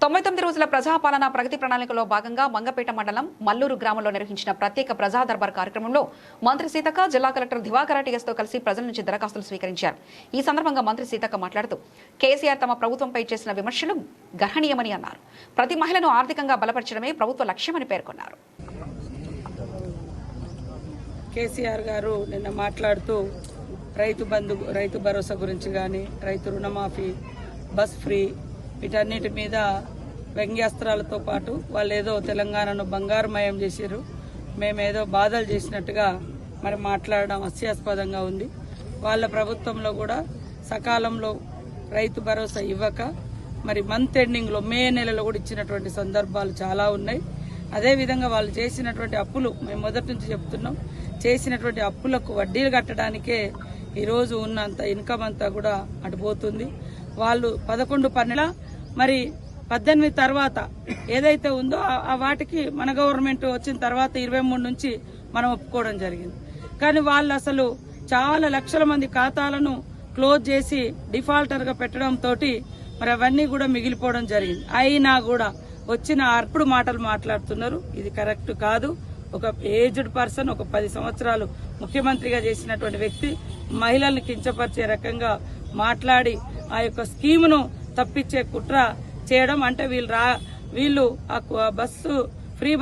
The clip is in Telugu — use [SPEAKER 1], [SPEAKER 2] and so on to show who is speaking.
[SPEAKER 1] 99 రోజుల ప్రజాపాలన ప్రగతి ప్రణాళికలో భాగంగా మంగపేట మండలం మల్లూరు గ్రామంలో నిర్వహించిన ప్రత్యేక ప్రజా దర్బార్ కార్యక్రమంలో మంత్రి సీతక్క జిల్లా కలెక్టర్ దివాకర్ టీఎస్ తో కలిసి ప్రజల నుంచి దరఖాస్తులు స్వీకరించారు. ఈ సందర్భంగా మంత్రి సీతక్క మాట్లాడుతూ కేసీఆర్ తమ ప్రభుత్వంపై చేసిన విమర్శలు గర్హనీయమని అన్నారు. ప్రతి మహిళను ఆర్థికంగా బలపరచడమే ప్రభుత్వ లక్ష్యమని పేర్కొన్నారు.
[SPEAKER 2] కేసీఆర్ గారు నిన్న మాట్లాడుతూ రైతు భరోసా గురించి కానీ, రైతు రుణమాఫీ, బస్ ఫ్రీ, వీటన్నిటి మీద వ్యంగ్యాస్త్రాలతో పాటు వాళ్ళు ఏదో తెలంగాణను బంగారుమయం చేశారు, మేమేదో బాధలు చేసినట్టుగా మరి మాట్లాడడం హాస్యాస్పదంగా ఉంది. వాళ్ళ ప్రభుత్వంలో కూడా సకాలంలో రైతు భరోసా ఇవ్వక మరి మంత్ ఎండింగ్లో మే నెలలో కూడా ఇచ్చినటువంటి సందర్భాలు చాలా ఉన్నాయి. అదేవిధంగా వాళ్ళు చేసినటువంటి అప్పులు మేము మొదటి నుంచి చెప్తున్నాం, చేసినటువంటి అప్పులకు వడ్డీలు కట్టడానికే ఈరోజు ఉన్నంత ఇన్కమ్ అంతా కూడా అటుపోతుంది. వాళ్ళు 11-12 మరి 18 తర్వాత ఏదైతే ఉందో ఆ వాటికి మన గవర్నమెంట్ వచ్చిన తర్వాత 23 నుంచి మనం ఒప్పుకోవడం జరిగింది. కానీ వాళ్ళు అసలు చాలా లక్షల మంది ఖాతాలను క్లోజ్ చేసి డిఫాల్టర్గా పెట్టడంతో మరి అవన్నీ కూడా మిగిలిపోవడం జరిగింది. అయినా కూడా వచ్చిన అర్పుడు మాటలు మాట్లాడుతున్నారు. ఇది కరెక్ట్ కాదు. ఒక ఏజ్డ్ పర్సన్, ఒక 10 సంవత్సరాలు ముఖ్యమంత్రిగా చేసినటువంటి వ్యక్తి మహిళల్ని కించపరిచే రకంగా మాట్లాడి ఆ యొక్క స్కీమును తప్పించే కుట్ర చేయడం అంటే వీళ్ళు బస్సు ఫ్రీ బస్